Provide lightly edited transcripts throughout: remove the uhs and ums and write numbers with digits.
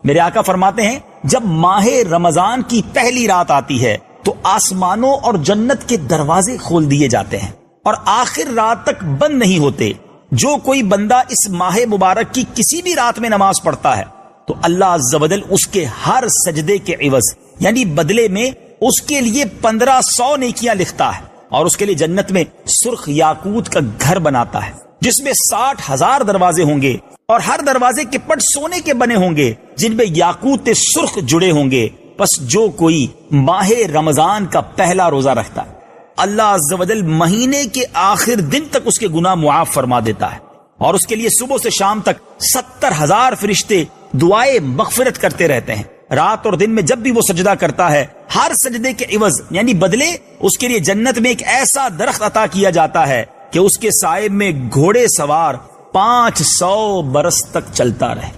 میرے آقا فرماتے ہیں جب ماہ رمضان کی پہلی رات آتی ہے تو آسمانوں اور جنت کے دروازے کھول دیے جاتے ہیں اور آخر رات تک بند نہیں ہوتے. جو کوئی بندہ اس ماہ مبارک کی کسی بھی رات میں نماز پڑھتا ہے تو اللہ عز و جل اس کے ہر سجدے کے عوض یعنی بدلے میں اس کے لیے 1500 نیکیاں لکھتا ہے اور اس کے لیے جنت میں سرخ یاقوت کا گھر بناتا ہے جس میں 60,000 دروازے ہوں گے اور ہر دروازے کے پٹ سونے کے بنے ہوں گے جن میں یاقوت سرخ جڑے ہوں گے. بس جو کوئی ماہ رمضان کا پہلا روزہ رکھتا ہے اللہ عز و جل مہینے کے آخر دن تک اس کے گناہ معاف فرما دیتا ہے اور اس کے لیے صبح سے شام تک 70,000 فرشتے دعائیں مغفرت کرتے رہتے ہیں. رات اور دن میں جب بھی وہ سجدہ کرتا ہے ہر سجدے کے عوض یعنی بدلے اس کے لیے جنت میں ایک ایسا درخت عطا کیا جاتا ہے کہ اس کے سائے میں گھوڑے سوار 500 برس تک چلتا رہے.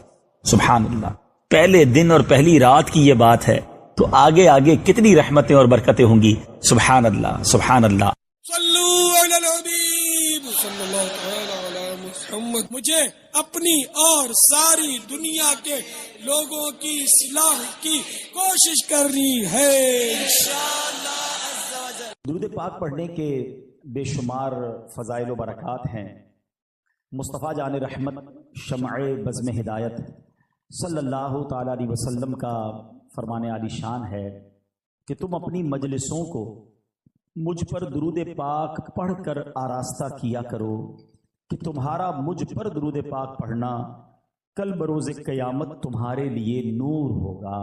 سبحان اللہ. پہلے دن اور پہلی رات کی یہ بات ہے تو آگے آگے کتنی رحمتیں اور برکتیں ہوں گی. سبحان اللہ سبحان اللہ. صلو علی الحبیب صلی اللہ تعالی علی محمد. مجھے اپنی اور ساری دنیا کے لوگوں کی اصلاح کی کوشش کرنی ہے انشاءاللہ عز و جل. درود پاک پڑھنے کے بے شمار فضائل و برکات ہیں. مصطفیٰ جان رحمت شمع بزم ہدایت صلی اللہ تعالی علیہ وسلم کا فرمان عالی شان ہے کہ تم اپنی مجلسوں کو مجھ پر درود پاک پڑھ کر آراستہ کیا کرو کہ تمہارا مجھ پر درود پاک پڑھنا کل بروز قیامت تمہارے لیے نور ہوگا.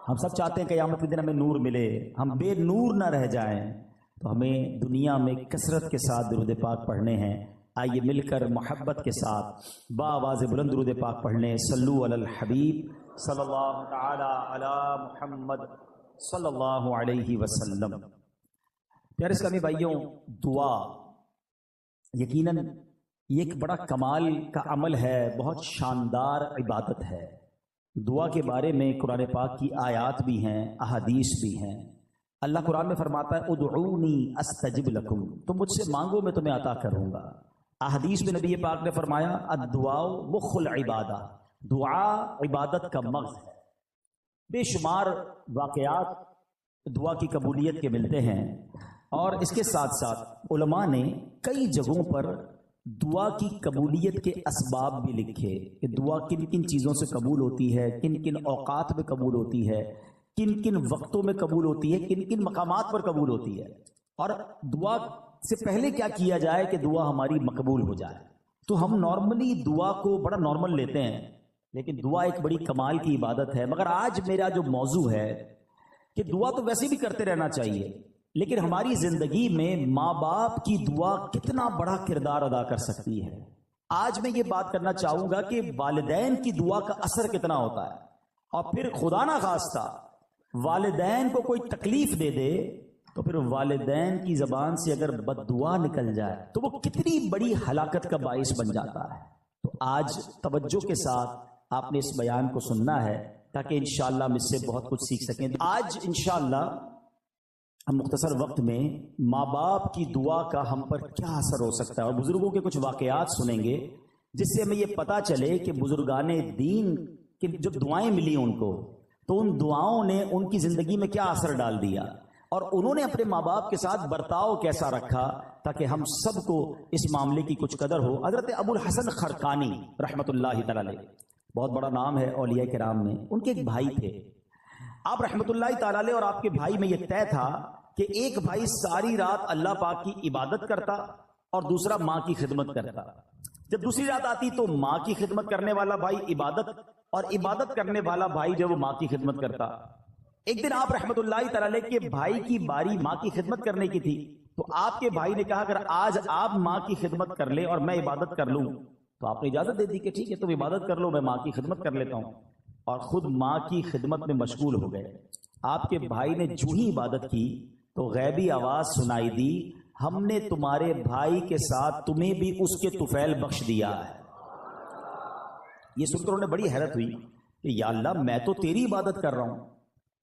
ہم سب چاہتے ہیں قیامت کے دن ہمیں نور ملے, ہم بے نور نہ رہ جائیں, تو ہمیں دنیا میں کثرت کے ساتھ درود پاک پڑھنے ہیں. آئیے مل کر محبت کے ساتھ بآواز بلند درود پاک پڑھنے. صلو علی الحبیب صلی اللہ تعالی علی محمد صلی اللہ علیہ وسلم. پیارے اسلامی بھائیوں, دعا یقیناً یہ ایک بڑا کمال کا عمل ہے, بہت شاندار عبادت ہے. دعا کے بارے میں قرآن پاک کی آیات بھی ہیں, احادیث بھی ہیں. اللہ قرآن میں فرماتا ہے ادعونی استجب لکم, تم مجھ سے مانگو میں تمہیں عطا کروں گا. احادیث میں نبی پاک نے فرمایا الدعاء مخ العبادہ, دعا عبادت کا مغز ہے. بے شمار واقعات دعا کی قبولیت کے ملتے ہیں اور اس کے ساتھ ساتھ علماء نے کئی جگہوں پر دعا کی قبولیت کے اسباب بھی لکھے کہ دعا کن کن چیزوں سے قبول ہوتی ہے, کن کن اوقات میں قبول ہوتی ہے, کن کن وقتوں میں قبول ہوتی ہے, کن کن مقامات پر قبول ہوتی ہے, اور دعا سے پہلے کیا کیا جائے کہ دعا ہماری مقبول ہو جائے. تو ہم نارملی دعا کو بڑا نارمل لیتے ہیں, لیکن دعا ایک بڑی کمال کی عبادت ہے. مگر آج میرا جو موضوع ہے کہ دعا تو ویسے بھی کرتے رہنا چاہیے, لیکن ہماری زندگی میں ماں باپ کی دعا کتنا بڑا کردار ادا کر سکتی ہے. آج میں یہ بات کرنا چاہوں گا کہ والدین کی دعا کا اثر کتنا ہوتا ہے, اور پھر خدا نہ خواستہ والدین کو کوئی تکلیف دے دے تو پھر والدین کی زبان سے اگر بد دعا نکل جائے تو وہ کتنی بڑی ہلاکت کا باعث بن جاتا ہے. تو آج توجہ کے ساتھ آپ نے اس بیان کو سننا ہے تاکہ انشاءاللہ ہم اس سے بہت کچھ سیکھ سکیں. آج انشاءاللہ ہم مختصر وقت میں ماں باپ کی دعا کا ہم پر کیا اثر ہو سکتا ہے اور بزرگوں کے کچھ واقعات سنیں گے جس سے ہمیں یہ پتا چلے کہ بزرگان دین کی جو دعائیں ملی ان کو, تو ان دعاؤں نے ان کی زندگی میں کیا اثر ڈال دیا اور انہوں نے اپنے ماں باپ کے ساتھ برتاؤ کیسا رکھا تاکہ ہم سب کو اس معاملے کی کچھ قدر ہو. حضرت ابو الحسن خرقانی رحمۃ اللہ تعالی علیہ, بہت بڑا نام ہے اولیاء کرام میں. ان کے ایک بھائی تھے, آپ رحمۃ اللہ تعالی علیہ اور آپ کے بھائی میں یہ طے تھا کہ ایک بھائی ساری رات اللہ پاک کی عبادت کرتا اور دوسرا ماں کی خدمت کرتا. جب دوسری رات آتی تو ماں کی خدمت کرنے والا بھائی عبادت اور عبادت کرنے والا بھائی جو وہ ماں کی خدمت کرتا. ایک دن آپ رحمۃ اللہ تعالی کے بھائی کی باری ماں کی خدمت کرنے کی تھی, تو آپ کے بھائی نے کہا اگر آج آپ ماں کی خدمت کر لیں اور میں عبادت کر لوں, تو آپ نے اجازت دے دی کہ ٹھیک ہے تم عبادت کر لو, میں ماں کی خدمت کر لیتا ہوں, اور خود ماں کی خدمت میں مشغول ہو گئے. آپ کے بھائی نے جو ہی عبادت کی تو غیبی آواز سنائی دی, ہم نے تمہارے بھائی کے ساتھ تمہیں بھی اس کے طفیل بخش دیا ہے. یہ سن کر انہوں نے بڑی حیرت ہوئی کہ یا اللہ میں تو تیری عبادت کر رہا ہوں,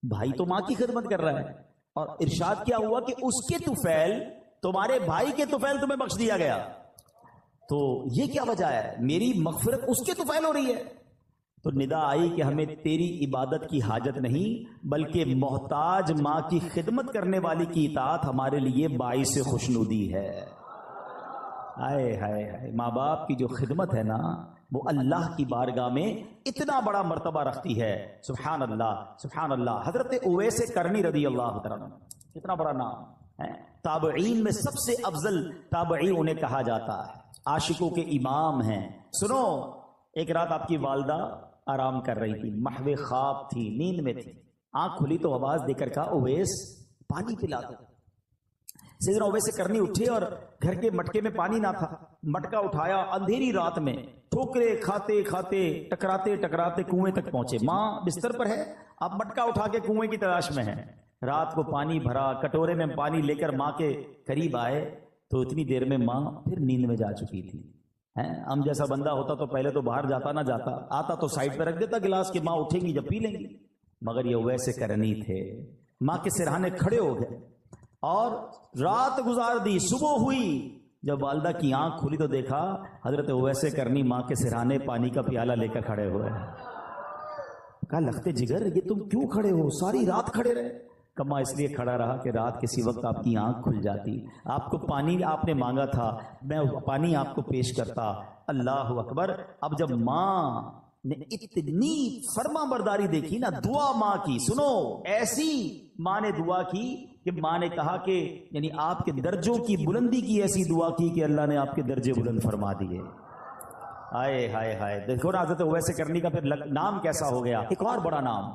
بھائی تو ماں کی خدمت کر رہا ہے, اور ارشاد کیا ہوا کہ اس کے طفیل تمہارے بھائی کے طفیل تمہیں بخش دیا گیا. تو یہ کیا وجہ ہے, میری مغفرت اس کے طفیل ہو رہی ہے. تو ندا آئی کہ ہمیں تیری عبادت کی حاجت نہیں بلکہ محتاج ماں کی خدمت کرنے والی کی اطاعت ہمارے لیے باعث خوشنودی ہے۔ ہائے ہائے ہائے، ماں باپ کی جو خدمت ہے نا وہ اللہ کی بارگاہ میں اتنا بڑا مرتبہ رکھتی ہے۔ سبحان اللہ سبحان اللہ۔ حضرت اویس کرنی رضی اللہ تعالیٰ عنہ، کتنا بڑا نام ہے، تابعین میں سب سے افضل تابعی انہیں کہا جاتا ہے، عاشقوں کے امام ہیں۔ سنو، ایک رات آپ کی والدہ آرام کر رہی تھی، محو خواب تھی، نیند میں تھی، آنکھ کھلی تو آواز دے کر کہا اویس پانی پلا دو۔ سیدنا اویس کرنی اٹھے اور گھر کے مٹکے میں پانی نہ تھا، مٹکا اٹھایا، اندھیری رات میں ٹھوکرے کھاتے کھاتے ٹکراتے ٹکراتے کنویں تک پہنچے۔ ماں بستر پر ہے، آپ مٹکا اٹھا کے کنویں کی تلاش میں ہیں۔ رات کو پانی بھرا، کٹورے میں پانی لے کر ماں کے قریب آئے تو اتنی دیر میں ماں پھر نیند میں جا چکی تھی۔ ہم جیسا بندہ ہوتا تو پہلے تو باہر جاتا نہ جاتا، آتا تو سائڈ پہ رکھ دیتا گلاس کہ ماں اٹھیں گی جب پی لیں گی، مگر یہ ویسے کرنی تھے، ماں کے سرہانے کھڑے ہو گئے اور رات گزار دی۔ صبح ہوئی، جب والدہ کی آنکھ کھلی تو دیکھا حضرت ویسے کرنی ماں کے سرہانے پانی کا پیالہ لے کر کھڑے ہوئے۔ کہا لختے جگر یہ تم کیوں کھڑے ہو، ساری رات کھڑے رہے؟ کما اس لیے کھڑا رہا کہ رات کسی وقت آپ کی آنکھ کھل جاتی، آپ کو پانی آپ نے مانگا تھا، میں پانی آپ کو پیش کرتا۔ اللہ اکبر۔ اب جب ماں نے اتنی فرما برداری دیکھی نا، دعا ماں کی سنو، ایسی ماں نے دعا کی کہ ماں نے کہا کہ یعنی آپ کے درجوں کی بلندی کی ایسی دعا کی کہ اللہ نے آپ کے درجے بلند فرما دیے۔ ہائے ہائے ہائے، دیکھو نا حضرت ویسے کرنی کا پھر نام کیسا ہو گیا۔ ایک اور بڑا نام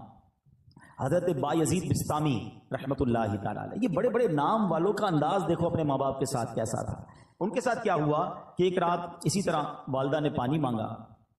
حضرت بایزید بسطامی رحمت اللہ تعالیٰ علیہ۔ یہ بڑے بڑے نام والوں کا انداز دیکھو اپنے ماں باپ کے ساتھ کیسا تھا۔ ان کے ساتھ کیا ہوا کہ ایک رات اسی طرح والدہ نے پانی مانگا،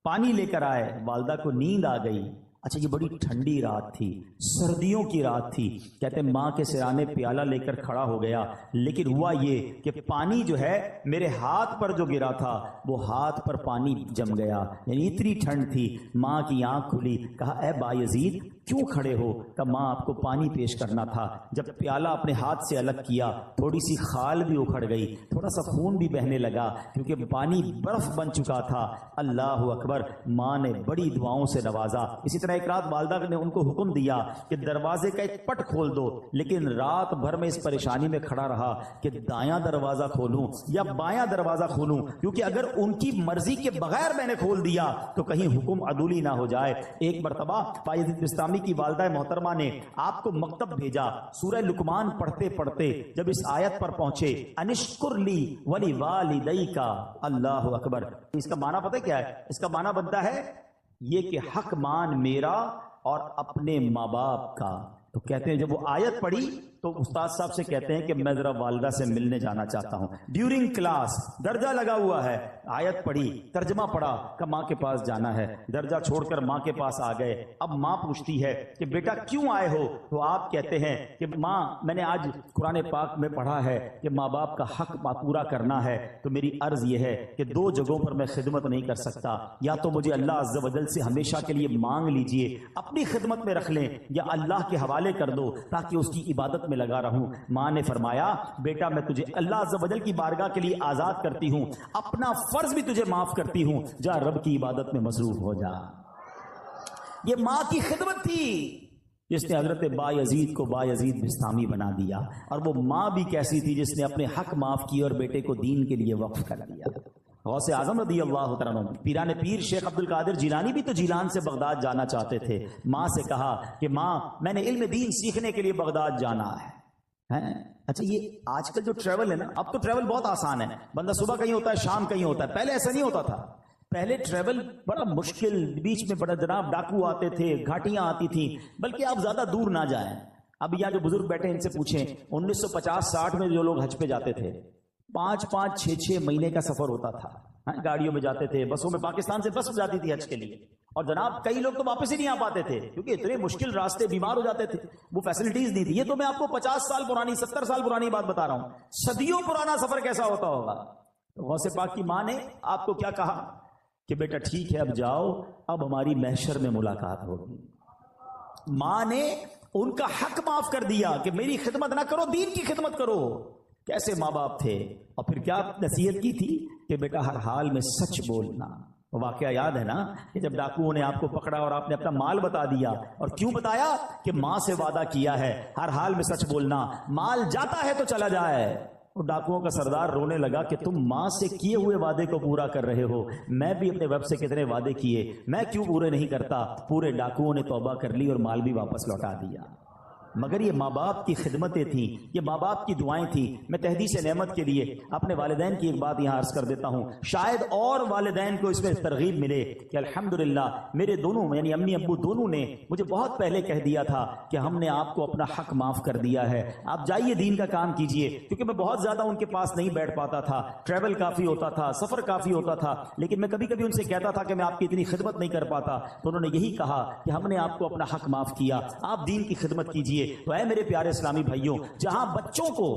پانی لے کر آئے، والدہ کو نیند آ گئی۔ اچھا یہ بڑی ٹھنڈی رات تھی، سردیوں کی رات تھی، کہتے ہیں ماں کے سرانے پیالہ لے کر کھڑا ہو گیا، لیکن ہوا یہ کہ پانی جو ہے میرے ہاتھ پر جو گرا تھا وہ ہاتھ پر پانی جم گیا، یعنی اتنی ٹھنڈ تھی۔ ماں کی آنکھ کھلی، کہا اے بایزید کیوں کھڑے ہو؟ کہ ماں آپ کو پانی پیش کرنا تھا۔ جب پیالہ اپنے ہاتھ سے الگ کیا، تھوڑی سی خال بھی اکھڑ گئی، تھوڑا سا خون بھی بہنے لگا کیونکہ پانی برف بن چکا تھا۔ اللہ اکبر۔ ماں نے بڑی دعاؤں سے نوازا۔ اسی طرح ایک رات والدہ نے ان کو حکم دیا کہ دروازے کا ایک پٹ کھول دو، لیکن رات بھر میں اس پریشانی میں کھڑا رہا کہ دایاں دروازہ کھولوں یا بایاں دروازہ کھولوں، کیونکہ اگر ان کی مرضی کے بغیر میں نے کھول دیا تو کہیں حکم عدولی نہ ہو جائے۔ ایک مرتبہ بایزید بسطامی کی والدہ محترمہ نے آپ کو مکتب بھیجا، سورہ لقمان پڑھتے پڑھتے جب اس آیت پر پہنچے انشکر لی ولی والدیک، اللہ اکبر، اس کا معنی پتہ کیا ہے؟ اس کا معنی بنتا ہے یہ کہ حق مان میرا اور اپنے ماں باپ کا۔ تو کہتے ہیں جب وہ آیت پڑھی تو استاد صاحب سے کہتے ہیں کہ میں ذرا والدہ سے ملنے جانا چاہتا ہوں۔ ڈیورنگ کلاس درجہ لگا ہوا ہے، آیت پڑھی، ترجمہ پڑھا کہ ماں کے پاس جانا ہے، درجہ چھوڑ کر ماں کے پاس آ گئے۔ اب ماں پوچھتی ہے کہ بیٹا کیوں آئے ہو؟ تو آپ کہتے ہیں کہ ماں میں نے آج قرآن پاک میں پڑھا ہے کہ ماں باپ کا حق پورا کرنا ہے، تو میری عرض یہ ہے کہ دو جگہوں پر میں خدمت نہیں کر سکتا، یا تو مجھے اللہ عز و جل سے ہمیشہ کے لیے مانگ لیجئے، اپنی خدمت میں رکھ لیں، یا اللہ کے حوالے کر دو تاکہ اس کی عبادت میں لگا رہوں۔ ماں نے فرمایا بیٹا میں تجھے اللہ عز و جل کی بارگاہ کے لیے آزاد کرتی ہوں، اپنا فرض بھی تجھے معاف کرتی ہوں، جا رب کی عبادت میں مصروف ہو جا۔ یہ ماں کی خدمت تھی جس نے حضرت بایزید کو بایزید بسطامی بنا دیا، اور وہ ماں بھی کیسی تھی جس نے اپنے حق معاف کیے اور بیٹے کو دین کے لیے وقف کر دیا۔ غوث اعظم رضی اللہ تعالیٰ عنہ، پیران پیر شیخ عبد القادر جیلانی بھی تو جیلان سے بغداد جانا چاہتے تھے۔ ماں سے کہا کہ ماں میں نے علم دین سیکھنے کے لیے بغداد جانا ہے۔ اچھا یہ آج کل جو ٹریول ہے نا، اب تو ٹریول بہت آسان ہے، بندہ صبح کہیں ہوتا ہے شام کہیں ہوتا ہے، پہلے ایسا نہیں ہوتا تھا۔ پہلے ٹریول بڑا مشکل، بیچ میں بڑا جناب ڈاکو آتے تھے، گھاٹیاں آتی تھیں، بلکہ آپ زیادہ دور نہ جائیں۔ اب یہاں جو بزرگ بیٹھے ان سے پوچھیں، 1950-60 میں جو لوگ حج پہ جاتے تھے 5-5 6-6 مہینے کا سفر ہوتا تھا، گاڑیوں میں جاتے تھے، بسوں میں، پاکستان سے بس جاتی تھی حج کے لیے، اور جناب کئی لوگ تو واپس ہی نہیں آ پاتے تھے کیونکہ اتنے مشکل راستے، بیمار ہو جاتے تھے، وہ فیسلٹیز نہیں تھی۔ یہ تو میں آپ کو 50 سال پرانی 70 سال پرانی بات بتا رہا ہوں، صدیوں پرانا سفر کیسا ہوتا ہوگا۔ تو غوث پاک کی ماں نے آپ کو کیا کہا کہ بیٹا ٹھیک ہے اب جاؤ، اب ہماری محشر میں ملاقات ہوگی۔ ماں نے ان کا حق معاف کر دیا کہ میری خدمت نہ کرو، دین کی خدمت کرو۔ کیسے ماں باپ تھے، اور پھر کیا نصیحت کی تھی کہ بیٹا ہر حال میں سچ بولنا، واقعہ یاد ہے نا کہ جب ڈاکوؤں نے آپ کو پکڑا اور آپ نے اپنا مال بتا دیا، اور کیوں بتایا؟ کہ ماں سے وعدہ کیا ہے ہر حال میں سچ بولنا، مال جاتا ہے تو چلا جائے۔ اور ڈاکوؤں کا سردار رونے لگا کہ تم ماں سے کیے ہوئے وعدے کو پورا کر رہے ہو، میں بھی اپنے ویب سے کتنے وعدے کیے، میں کیوں پورے نہیں کرتا؟ پورے ڈاکوؤں نے توبہ کر لی اور مال بھی واپس لوٹا دیا۔ مگر یہ ماں باپ کی خدمتیں تھیں، یہ ماں باپ کی دعائیں تھیں۔ میں تحدیث نعمت کے لیے اپنے والدین کی ایک بات یہاں عرض کر دیتا ہوں، شاید اور والدین کو اس میں ترغیب ملے کہ الحمدللہ میرے دونوں یعنی امی ابو دونوں نے مجھے بہت پہلے کہہ دیا تھا کہ ہم نے آپ کو اپنا حق معاف کر دیا ہے، آپ جائیے دین کا کام کیجئے۔ کیونکہ میں بہت زیادہ ان کے پاس نہیں بیٹھ پاتا تھا، ٹریول کافی ہوتا تھا، سفر کافی ہوتا تھا، لیکن میں کبھی کبھی ان سے کہتا تھا کہ میں آپ کی اتنی خدمت نہیں کر پاتا، تو انہوں نے یہی کہا کہ ہم نے آپ کو اپنا حق معاف کیا، آپ دین کی خدمت کیجئے۔ تو اے میرے پیارے اسلامی بھائیوں، جہاں بچوں کو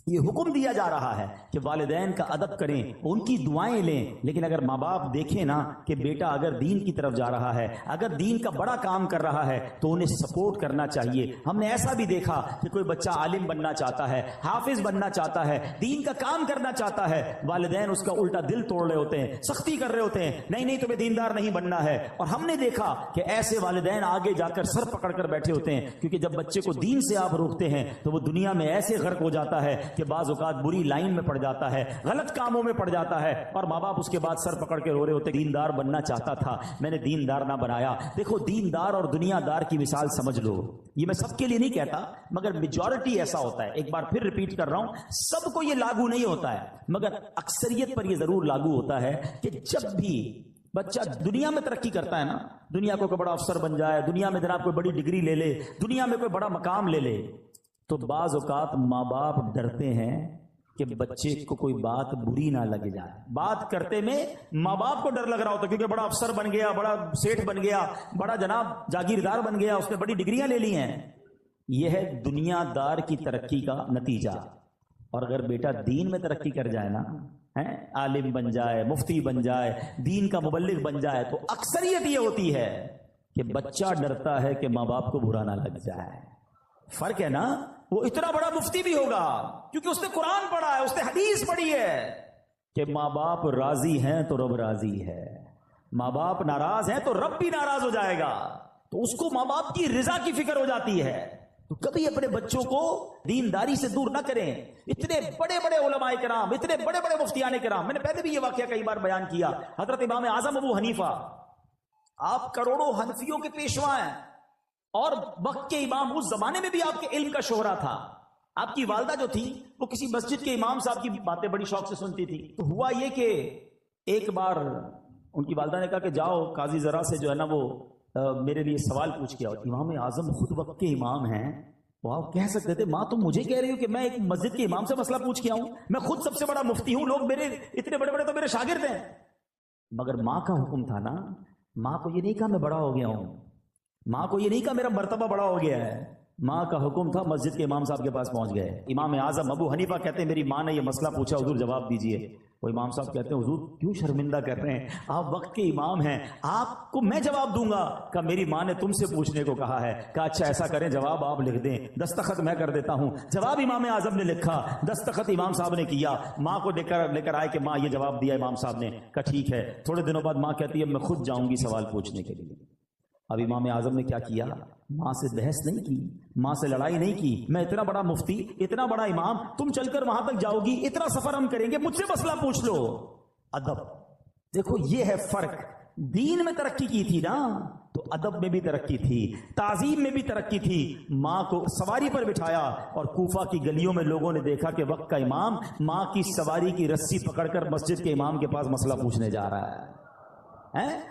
یہ حکم دیا جا رہا ہے کہ والدین کا ادب کریں، ان کی دعائیں لیں، لیکن اگر ماں باپ دیکھیں نا کہ بیٹا اگر دین کی طرف جا رہا ہے، اگر دین کا بڑا کام کر رہا ہے تو انہیں سپورٹ کرنا چاہیے۔ ہم نے ایسا بھی دیکھا کہ کوئی بچہ عالم بننا چاہتا ہے، حافظ بننا چاہتا ہے، دین کا کام کرنا چاہتا ہے، والدین اس کا الٹا دل توڑ رہے ہوتے ہیں، سختی کر رہے ہوتے ہیں، نہیں نہیں تمہیں دیندار نہیں بننا ہے۔ اور ہم نے دیکھا کہ ایسے والدین آگے جا کر سر پکڑ کر بیٹھے ہوتے ہیں، کیونکہ جب بچے کو دین سے آپ روکتے ہیں تو وہ دنیا میں ایسے غرق ہو جاتا ہے کہ بعض اوقات بری لائن میں پڑ جاتا ہے، غلط کاموں میں پڑ جاتا ہے، اور ماں باپ اس کے بعد سر پکڑ کے رو رہے ہوتے، دیندار بننا چاہتا تھا، میں نے دیندار نہ بنایا۔ دیکھو دیندار اور دنیا دار کی مثال سمجھ لو، یہ میں سب کے لیے نہیں کہتا مگر میجورٹی ایسا ہوتا ہے، ایک بار پھر ریپیٹ کر رہا ہوں، سب کو یہ لاگو نہیں ہوتا ہے مگر اکثریت پر یہ ضرور لاگو ہوتا ہے کہ جب بھی بچہ دنیا میں ترقی کرتا ہے نا، دنیا کو کوئی بڑا افسر بن جائے، دنیا میں جناب کوئی بڑی ڈگری لے لے، دنیا میں کوئی بڑا مقام لے لے، تو بعض اوقات ماں باپ ڈرتے ہیں کہ بچے کو کوئی بات بری نہ لگ جائے۔ بات کرتے میں ماں باپ کو ڈر لگ رہا ہوتا کیونکہ بڑا افسر بن گیا، بڑا سیٹھ بن گیا، بڑا جناب جاگیردار بن گیا، اس نے بڑی ڈگریاں لے لی ہیں۔ یہ ہے دنیا دار کی ترقی کا نتیجہ۔ اور اگر بیٹا دین میں ترقی کر جائے نا، عالم بن جائے، مفتی بن جائے، دین کا مبلغ بن جائے، تو اکثریت یہ ہوتی ہے کہ بچہ ڈرتا ہے کہ ماں باپ کو برا نہ لگ جائے۔ فرق ہے نا، وہ اتنا بڑا مفتی بھی ہوگا کیونکہ اس نے قرآن پڑھا ہے، اس نے حدیث پڑھی ہے کہ ماں باپ راضی ہیں تو رب راضی ہے، ماں باپ ناراض ہیں تو رب بھی ناراض ہو جائے گا، تو اس کو ماں باپ کی رضا کی فکر ہو جاتی ہے۔ تو کبھی اپنے بچوں کو دینداری سے دور نہ کریں۔ اتنے بڑے بڑے علماء کرام، اتنے بڑے بڑے مفتیان کرام، میں نے پہلے بھی یہ واقعہ کئی بار بیان کیا، حضرت امام اعظم ابو حنیفہ، آپ کروڑوں حنفیوں کے پیشوا ہیں اور وقت کے امام، اس زمانے میں بھی آپ کے علم کا شہرا تھا۔ آپ کی والدہ جو تھی وہ کسی مسجد کے امام صاحب کی باتیں بڑی شوق سے سنتی تھی۔ تو ہوا یہ کہ ایک بار ان کی والدہ نے کہا کہ جاؤ قاضی ذرا سے جو ہے نا وہ میرے لیے سوال پوچھ کے آؤ۔ امام اعظم خود وقت کے امام ہیں، وہ آپ کہہ سکتے تھے ماں تم مجھے کہہ رہی ہو کہ میں ایک مسجد کے امام سے مسئلہ پوچھ کے آؤں، میں خود سب سے بڑا مفتی ہوں، لوگ میرے اتنے بڑے بڑے تو میرے شاگرد ہیں۔ مگر ماں کا حکم تھا نا، ماں کو یہ نہیں کہا میں بڑا ہو گیا ہوں، ماں کو یہ نہیں کہا میرا مرتبہ بڑا ہو گیا ہے، ماں کا حکم تھا مسجد کے امام صاحب کے پاس پہنچ گئے۔ امام اعظم ابو حنیفہ کہتے ہیں میری ماں نے یہ مسئلہ پوچھا، حضور جواب دیجئے۔ وہ امام صاحب کہتے ہیں حضور کیوں شرمندہ کر رہے ہیں، آپ وقت کے امام ہیں، آپ کو میں جواب دوں گا۔ کہ میری ماں نے تم سے پوچھنے کو کہا ہے۔ کہا اچھا ایسا کریں جواب آپ لکھ دیں، دستخط میں کر دیتا ہوں۔ جواب امام اعظم نے لکھا، دستخط امام صاحب نے کیا، ماں کو لے کر آئے کہ ماں یہ جواب دیا امام صاحب نے۔ کہا ٹھیک ہے۔ تھوڑے دنوں بعد ماں کہتی ہے میں خود جاؤں گی سوال پوچھنے کے لیے۔ اب امام اعظم نے کیا کیا، ماں سے بحث نہیں کی، ماں سے لڑائی نہیں کی، میں اتنا بڑا مفتی، اتنا بڑا امام، تم چل کر وہاں تک جاؤ گی، اتنا سفر ہم کریں گے، مجھ سے مسئلہ پوچھ لو۔ ادب، دیکھو یہ ہے فرق۔ دین میں ترقی کی تھی نا تو ادب میں بھی ترقی تھی، تعظیم میں بھی ترقی تھی۔ ماں کو سواری پر بٹھایا اور کوفہ کی گلیوں میں لوگوں نے دیکھا کہ وقت کا امام ماں کی سواری کی رسی پکڑ کر مسجد کے امام کے پاس مسئلہ پوچھنے جا رہا ہے۔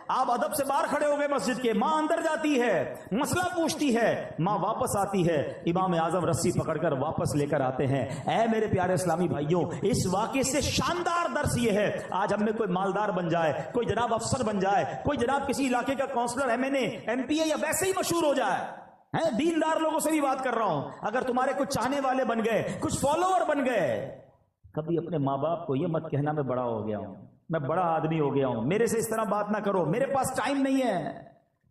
آپ ادب سے باہر کھڑے ہو گئے مسجد کے، ماں اندر جاتی ہے، مسئلہ پوچھتی ہے، ماں واپس آتی ہے، امام اعظم رسی پکڑ کر واپس لے کر آتے ہیں۔ اے میرے پیارے اسلامی بھائیوں، اس واقعے سے شاندار درس یہ ہے، آج ہم میں کوئی مالدار بن جائے، کوئی جناب افسر بن جائے، کوئی جناب کسی علاقے کا کونسلر MNA MPA یا ویسے ہی مشہور ہو جائے، دیندار لوگوں سے بھی بات کر رہا ہوں، اگر تمہارے کچھ چاہنے والے بن گئے، کچھ فالوور بن گئے، کبھی اپنے ماں باپ کو یہ مت کہنا میں بڑا ہو گیا ہوں، میں بڑا آدمی ہو گیا ہوں، میرے سے اس طرح بات نہ کرو، میرے پاس ٹائم نہیں ہے،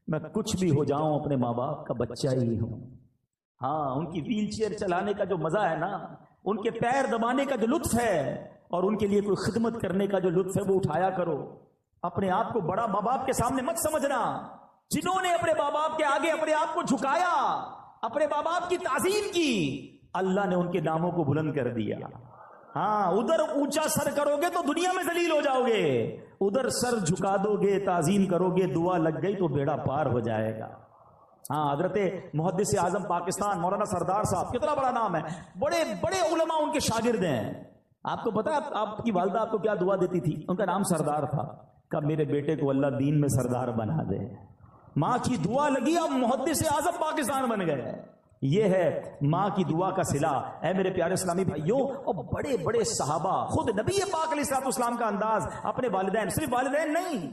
میں کچھ بھی ہو جاؤں اپنے ماں باپ کا بچہ ہی ہوں۔ ہاں، ان کی ویل چیئر چلانے کا جو مزہ ہے نا، ان کے پیر دبانے کا جو لطف ہے، اور ان کے لیے کوئی خدمت کرنے کا جو لطف ہے وہ اٹھایا کرو۔ اپنے آپ کو بڑا ماں باپ کے سامنے مت سمجھنا. جنہوں نے اپنے ماں باپ کے آگے اپنے آپ کو جھکایا, اپنے ماں باپ کی تعظیم کی, اللہ نے ان کے ناموں کو بلند کر دیا. ہاں, ادھر اونچا سر کرو گے تو دنیا میں ذلیل ہو جاؤ گے, ادھر سر جھکا دو گے, تعظیم کرو گے, دعا لگ گئی تو بیڑا پار ہو جائے گا. ہاں, حضرت محدث اعظم پاکستان مولانا سردار صاحب, کتنا بڑا نام ہے, بڑے بڑے علماء ان کے شاگرد ہیں. آپ کو پتا ہے آپ کی والدہ آپ کو کیا دعا دیتی تھی؟ ان کا نام سردار تھا. کہ میرے بیٹے کو اللہ دین میں سردار بنا دے. ماں کی دعا لگی, اب محدث اعظم پاکستان بن گئے. یہ ہے ماں کی دعا کا صلہ. اے میرے پیارے اسلامی بھائیوں, اور بڑے بڑے صحابہ, خود نبی پاک علیہ الصلوۃ والسلام کا انداز اپنے والدین, صرف والدین نہیں,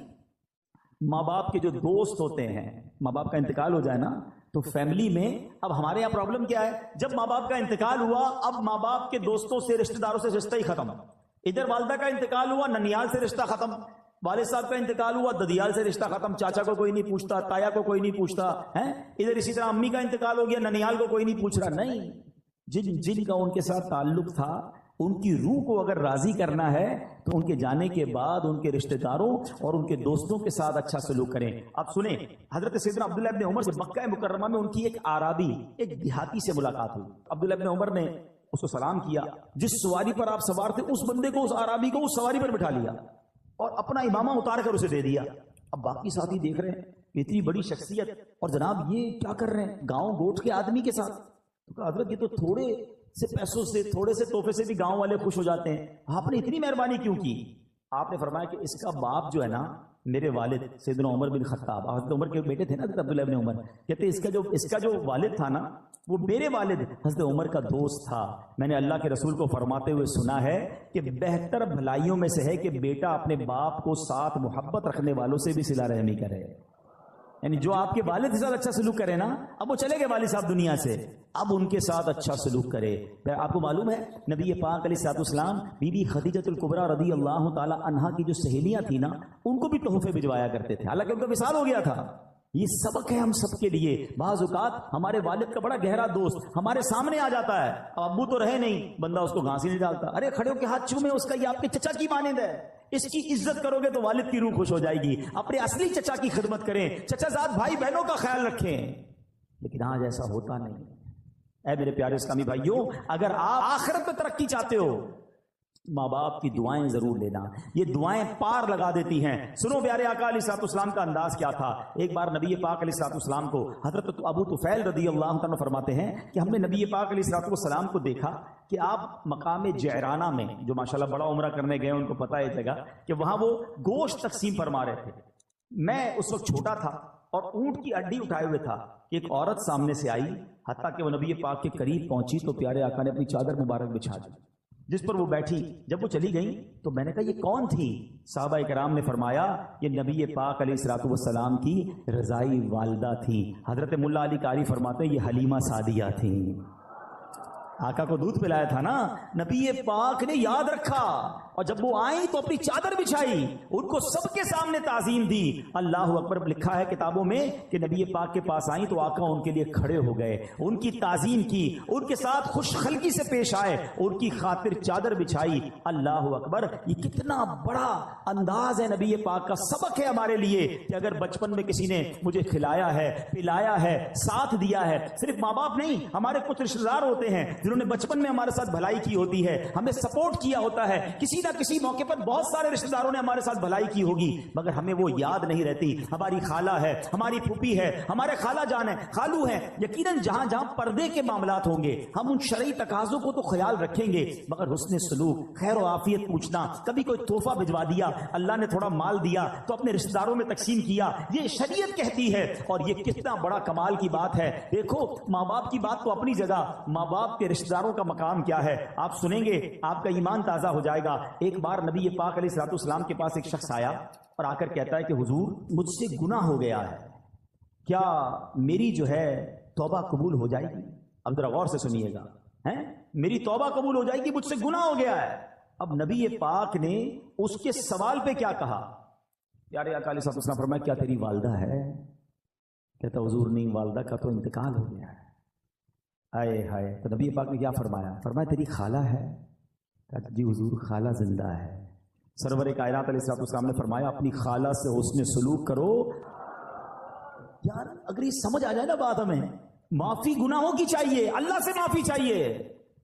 ماں باپ کے جو دوست ہوتے ہیں, ماں باپ کا انتقال ہو جائے نا تو فیملی میں, اب ہمارے یہاں پرابلم کیا ہے, جب ماں باپ کا انتقال ہوا اب ماں باپ کے دوستوں سے, رشتہ داروں سے رشتہ ہی ختم. ادھر والدہ کا انتقال ہوا, ننیال سے رشتہ ختم. والد صاحب کا انتقال ہوا, ددیال سے رشتہ ختم. چاچا کو کوئی نہیں پوچھتا, تایا کو کوئی نہیں پوچھتا ہے. ادھر اسی طرح امی کا انتقال ہو گیا, ننیال کو کوئی نہیں پوچھ رہا. نہیں, جن کا ان کے ساتھ تعلق تھا, ان کی روح کو اگر راضی کرنا ہے تو ان کے جانے کے بعد ان کے رشتہ داروں اور ان کے دوستوں کے ساتھ اچھا سلوک کریں. اب سنیں, حضرت سیدنا عبداللہ ابن عمر سے مکہ مکرمہ میں ان کی ایک عربی, ایک دیہاتی سے ملاقات ہوئی. عبداللہ ابن عمر نے اس کو سلام کیا. جس سواری پر آپ سوار تھے اس بندے کو, اس عربی کو اس سواری پر بٹھا لیا اور اپنا امامہ اتار کر اسے دے دیا. اب باقی ساتھی دیکھ رہے ہیں اتنی بڑی شخصیت, اور جناب یہ کیا کر رہے ہیں گاؤں گوٹ کے آدمی کے ساتھ. تو حضرت یہ تو تھوڑے سے پیسوں سے, تھوڑے سے تحفے سے بھی گاؤں والے خوش ہو جاتے ہیں, آپ نے اتنی مہربانی کیوں کی؟ آپ نے فرمایا کہ اس کا باپ جو ہے نا, میرے والد سیدنا عمر بن خطاب, حضرت عمر کے بیٹے تھے نا حضرت عبداللہ بن عمر, کہتے اس کا جو والد تھا نا, وہ میرے والد حضرت عمر کا دوست تھا. میں نے اللہ کے رسول کو فرماتے ہوئے سنا ہے کہ بہتر بھلائیوں میں سے ہے کہ بیٹا اپنے باپ کو ساتھ محبت رکھنے والوں سے بھی صلہ رحمی کرے. یعنی جو آپ کے والد کے ساتھ اچھا سلوک کرے نا, اب وہ چلے گئے والد صاحب دنیا سے, اب ان کے ساتھ اچھا سلوک کرے. آپ کو معلوم ہے نبی پاک علیہ الصلوۃ والسلام بی بی خدیجہ الکبریٰ رضی اللہ تعالی عنہا کی جو سہیلیاں تھیں نا, ان کو بھی تحفے بھجوایا کرتے تھے, حالانکہ ان کا وصال ہو گیا تھا. یہ سبق ہے ہم سب کے لیے. بعض اوقات ہمارے والد کا بڑا گہرا دوست ہمارے سامنے آ جاتا ہے, ابو تو رہے نہیں, بندہ اس کو گھانسی نہیں ڈالتا, ارے کھڑے ہو کے ہاتھ چومے, اس کا یہ آپ کے چچا کی مانند ہے, اس کی عزت کرو گے تو والد کی روح خوش ہو جائے گی. اپنے اصلی چچا کی خدمت کریں, چچا زاد بھائی بہنوں کا خیال رکھیں. لیکن آج ایسا ہوتا نہیں. اے میرے پیارے اسلامی بھائیوں, اگر آپ آخرت میں ترقی چاہتے ہو, ماں باپ کی دعائیں ضرور لینا, یہ دعائیں پار لگا دیتی ہیں. سنو پیارے آقا علیہ الصلوۃ والسلام کا انداز کیا تھا. ایک بار نبی پاک علیہ الصلوۃ والسلام کو حضرت ابو طفیل رضی اللہ عنہ فرماتے ہیں کہ ہم نے نبی پاک علیہ الصلوۃ والسلام کو دیکھا کہ آپ مقام جعرانہ میں, جو ماشاءاللہ بڑا عمرہ کرنے گئے ان کو پتہ ہے جگہ, کہ وہاں وہ گوشت تقسیم فرما رہے تھے. میں اس وقت چھوٹا تھا اور اونٹ کی اڈی اٹھائے ہوئے تھا کہ ایک عورت سامنے سے آئی, حتیٰ کہ وہ نبی پاک کے قریب پہنچی تو پیارے آقا نے اپنی چادر مبارک بچھا دی, جس پر وہ بیٹھی. جب وہ چلی گئیں تو میں نے کہا یہ کون تھی؟ صحابہ کرام نے فرمایا یہ نبی پاک علیہ الصلوۃ والسلام کی رضائی والدہ تھی. حضرت ملا علی قاری فرماتے ہیں یہ حلیمہ سعدیہ تھیں. آقا کو دودھ پلایا تھا نا, نبی پاک نے یاد رکھا, اور جب وہ آئیں تو اپنی چادر بچھائی, ان کو سب کے سامنے تعظیم دی. اللہ اکبر. لکھا ہے کتابوں میں کہ نبی پاک کے پاس آئیں تو آقا ان کے لیے کھڑے ہو گئے, ان کی تعظیم کی, ان کے ساتھ خوش خلقی سے پیش آئے, ان کی خاطر چادر بچھائی. اللہ اکبر. یہ کتنا بڑا انداز ہے نبی پاک کا. سبق ہے ہمارے لیے کہ اگر بچپن میں کسی نے مجھے کھلایا ہے, پلایا ہے, ساتھ دیا ہے, صرف ماں باپ نہیں, ہمارے کچھ رشتہ دار ہوتے ہیں جنہوں نے بچپن میں ہمارے ساتھ بھلائی کی ہوتی ہے, ہمیں سپورٹ کیا ہوتا ہے, کسی نہ کسی موقع پر بہت سارے رشتہ داروں نے ہمارے ساتھ بھلائی کی ہوگی, مگر ہمیں وہ یاد نہیں رہتی. ہماری خالہ ہے, ہماری پھوپھی ہے, ہمارے خالہ جان ہے, خالو ہیں, یقیناً جہاں جہاں پردے کے معاملات ہوں گے ہم ان شرعی تقاضوں کو تو خیال رکھیں گے, مگر حسن سلوک, خیر و عافیت پوچھنا, کبھی کوئی تحفہ بھجوا دیا, اللہ نے تھوڑا مال دیا تو اپنے رشتہ داروں میں تقسیم کیا, یہ شریعت کہتی ہے. اور یہ کتنا بڑا کمال کی بات ہے. دیکھو ماں باپ کی بات تو اپنی جگہ, ماں باپ کے رشتہ داروں کا مقام کیا ہے آپ سنیں گے, آپ کا ایمان تازہ ہو جائے گا. ایک بار نبی پاک علیہ الصلوۃ والسلام کے پاس ایک شخص آیا اور آ کر کہتا ہے کہ حضور مجھ سے گناہ ہو گیا ہے, کیا میری جو ہے توبہ قبول ہو جائے گی؟ اب ذرا غور سے سنیے گا, میری توبہ قبول ہو جائے گی, مجھ سے گناہ ہو گیا ہے. اب نبی پاک نے اس کے سوال پہ کیا کہا؟ پیارے آقا علیہ الصلوۃ والسلام فرمایا کیا تیری والدہ ہے؟ کہتا حضور نہیں, والدہ کا تو انتقال ہو گیا ہے. آئے ہائے. تو نبی پاک نے کیا فرمایا؟ فرمایا تیری خالہ ہے؟ جی حضور خالہ زندہ ہے. سرور کائنات علیہ السلام نے فرمایا اپنی خالہ سے حسن سلوک کرو. یار اگر یہ سمجھ آ جائے نا بات, ہمیں معافی گناہوں کی چاہیے, اللہ سے معافی چاہیے.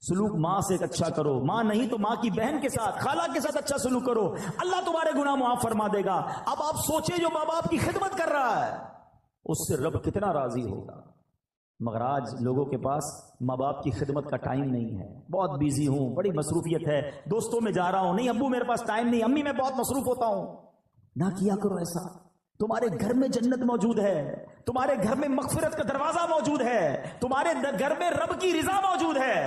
سلوک ماں سے اچھا کرو, ماں نہیں تو ماں کی بہن کے ساتھ, خالہ کے ساتھ اچھا سلوک کرو, اللہ تمہارے گناہ معاف فرما دے گا. اب آپ سوچیں جو ماں باپ کی خدمت کر رہا ہے اس سے رب کتنا راضی ہوگا. مگر آج لوگوں کے پاس ماں باپ کی خدمت کا ٹائم نہیں ہے. بہت بیزی ہوں, بڑی مصروفیت ہے, دوستوں میں جا رہا ہوں, نہیں ابو میرے پاس ٹائم نہیں, امی میں بہت مصروف ہوتا ہوں. نہ کیا کرو ایسا. تمہارے گھر میں جنت موجود ہے, تمہارے گھر میں مغفرت کا دروازہ موجود ہے, تمہارے گھر میں رب کی رضا موجود ہے,